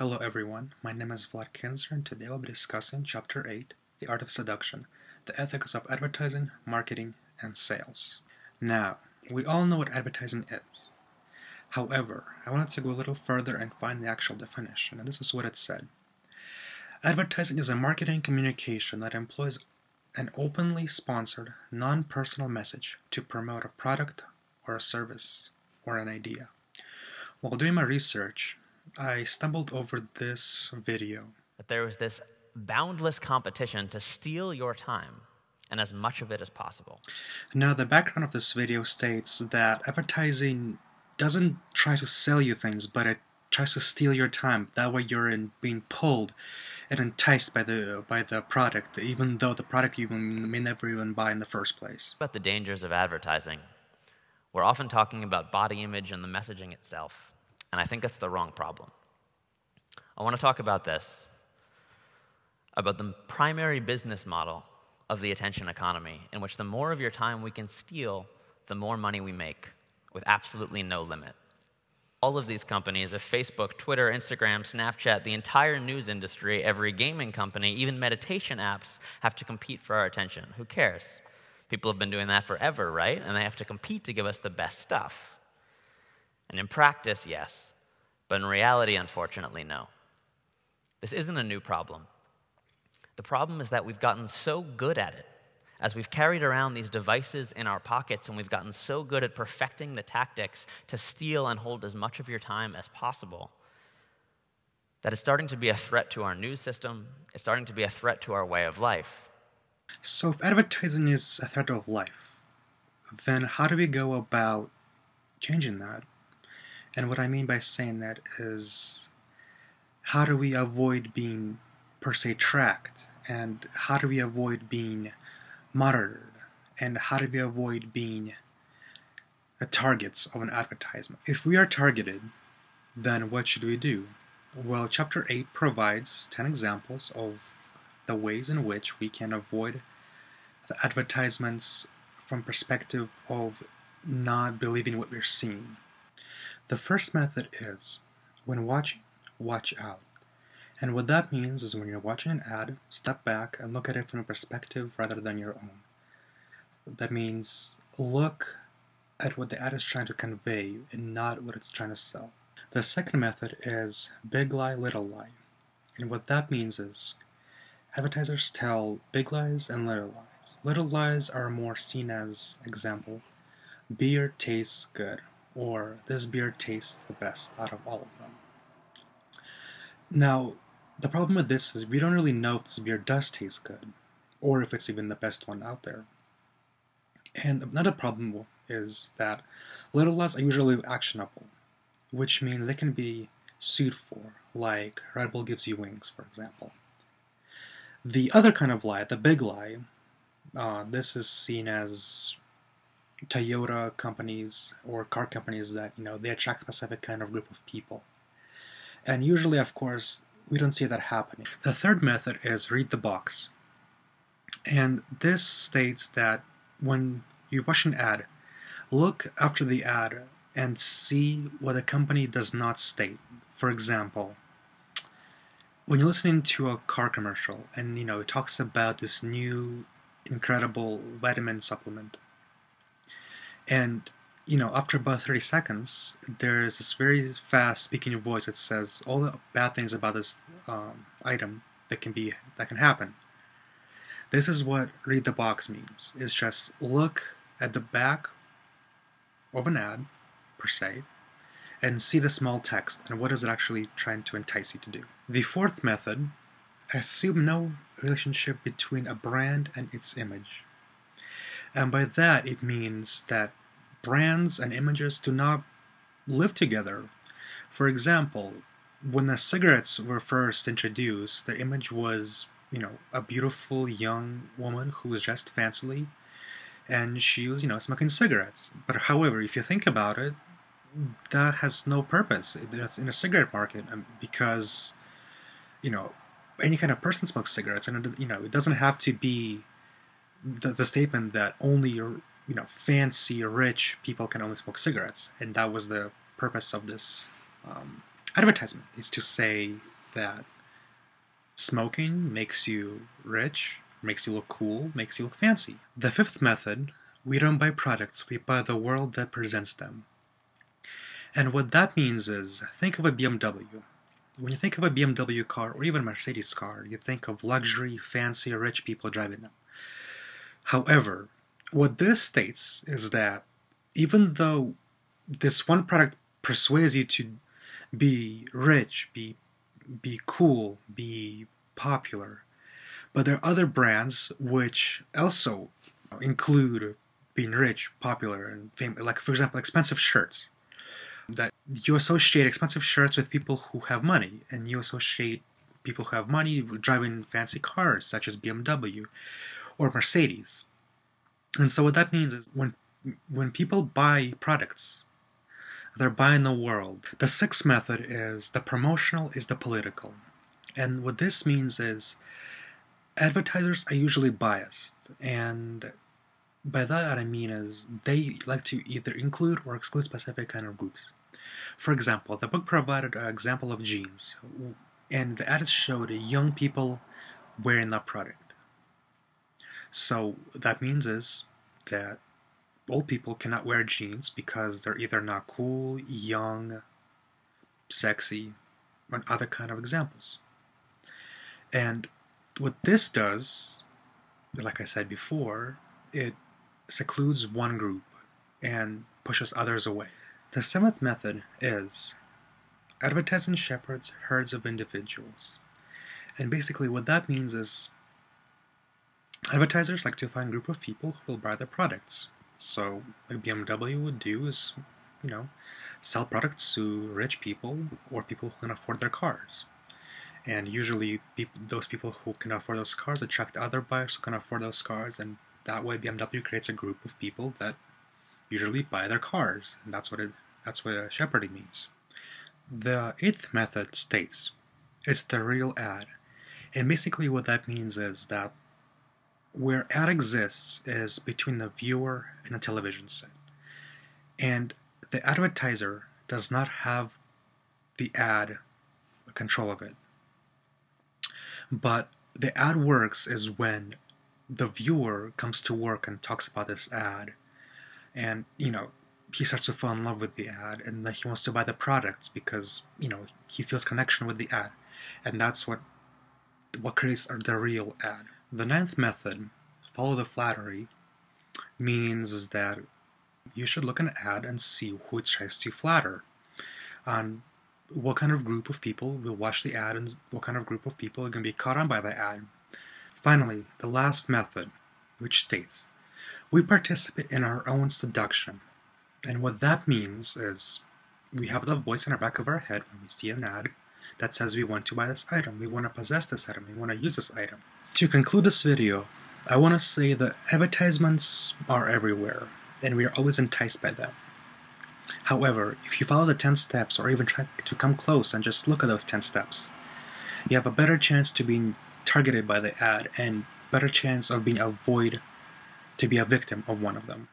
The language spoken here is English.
Hello everyone, my name is Vlad Kinzer and today we'll be discussing Chapter 8, The Art of Seduction, the Ethics of Advertising, Marketing, and Sales. Now, we all know what advertising is. However, I wanted to go a little further and find the actual definition, and this is what it said. Advertising is a marketing communication that employs an openly sponsored, non-personal message to promote a product or a service or an idea. While doing my research, I stumbled over this video. That there was this boundless competition to steal your time, and as much of it as possible. Now, the background of this video states that advertising doesn't try to sell you things, but it tries to steal your time. That way you're being pulled and enticed by the product, even though the product you may never even buy in the first place. About the dangers of advertising, we're often talking about body image and the messaging itself. And I think that's the wrong problem. I want to talk about this, about the primary business model of the attention economy, in which the more of your time we can steal, the more money we make, with absolutely no limit. All of these companies, if Facebook, Twitter, Instagram, Snapchat, the entire news industry, every gaming company, even meditation apps have to compete for our attention. Who cares? People have been doing that forever, right? And they have to compete to give us the best stuff. And in practice, yes, but in reality, unfortunately, no. This isn't a new problem. The problem is that we've gotten so good at it, as we've carried around these devices in our pockets and we've gotten so good at perfecting the tactics to steal and hold as much of your time as possible, that it's starting to be a threat to our news system, it's starting to be a threat to our way of life. So if advertising is a threat of life, then how do we go about changing that? And what I mean by saying that is, how do we avoid being, per se, tracked? And how do we avoid being monitored? And how do we avoid being the targets of an advertisement? If we are targeted, then what should we do? Well, Chapter 8 provides 10 examples of the ways in which we can avoid the advertisements from perspective of not believing what we're seeing. The first method is, when watching, watch out. And what that means is when you're watching an ad, step back and look at it from a perspective rather than your own. That means look at what the ad is trying to convey and not what it's trying to sell. The second method is big lie, little lie. And what that means is advertisers tell big lies and little lies. Little lies are more seen as, example, beer tastes good, or this beer tastes the best out of all of them. Now, the problem with this is we don't really know if this beer does taste good, or if it's even the best one out there. And another problem is that little lies are usually actionable, which means they can be sued for, like Red Bull gives you wings, for example. The other kind of lie, the big lie, this is seen as Toyota companies or car companies that, they attract a specific kind of group of people. And usually, of course, we don't see that happening. The third method is read the box. And this states that when you watch an ad, look after the ad and see what the company does not state. For example, when you're listening to a car commercial and, it talks about this new incredible vitamin supplement, and, after about 30 seconds, there's this very fast speaking voice that says all the bad things about this item that can happen. This is what read the box means. It's just look at the back of an ad, per se, and see the small text and what is it actually trying to entice you to do. The fourth method, assume no relationship between a brand and its image. And by that, it means that brands and images do not live together. For example, when the cigarettes were first introduced, the image was, a beautiful young woman who was dressed fancily, and she was, smoking cigarettes. But however, if you think about it, that has no purpose in a cigarette market, because, any kind of person smokes cigarettes, and, it doesn't have to be the statement that only fancy, rich people can only smoke cigarettes. And that was the purpose of this advertisement, is to say that smoking makes you rich, makes you look cool, makes you look fancy. The fifth method, we don't buy products, we buy the world that presents them. And what that means is, think of a BMW. When you think of a BMW car or even a Mercedes car, you think of luxury, fancy, rich people driving them. However, what this states is that even though this one product persuades you to be rich, be cool, be popular, but there are other brands which also include being rich, popular, and famous. Like, for example, expensive shirts. That you associate expensive shirts with people who have money, and you associate people who have money driving fancy cars such as BMW or Mercedes. And so what that means is when people buy products, they're buying the world. The sixth method is the promotional is the political. And what this means is advertisers are usually biased, and by that I mean is they like to either include or exclude specific kind of groups. For example, the book provided an example of jeans, and the ads showed young people wearing that product. So that means is that old people cannot wear jeans because they're either not cool, young, sexy, or other kind of examples. And what this does, like I said before, it secludes one group and pushes others away. The seventh method is advertising shepherds herds of individuals. And basically what that means is advertisers like to find a group of people who will buy their products. So like BMW would do is, sell products to rich people or people who can afford their cars. And usually those people who can afford those cars attract other buyers who can afford those cars, and that way BMW creates a group of people that usually buy their cars, and that's what shepherding means. The eighth method states it's the real ad, and basically what that means is that where ad exists is between the viewer and the television set, and the advertiser does not have the ad control of it. But the ad works is when the viewer comes to work and talks about this ad, and he starts to fall in love with the ad, and then he wants to buy the products because he feels connection with the ad, and that's what creates the real ad. The ninth method, follow the flattery, means that you should look at an ad and see who it tries to flatter, on what kind of group of people will watch the ad and what kind of group of people are going to be caught on by the ad. Finally, the last method, which states we participate in our own seduction. And what that means is we have the voice in the back of our head when we see an ad that says we want to buy this item, we want to possess this item, we want to use this item. To conclude this video, I want to say that advertisements are everywhere, and we are always enticed by them. However, if you follow the 10 steps or even try to come close and just look at those 10 steps, you have a better chance to being targeted by the ad and better chance of being to be a victim of one of them.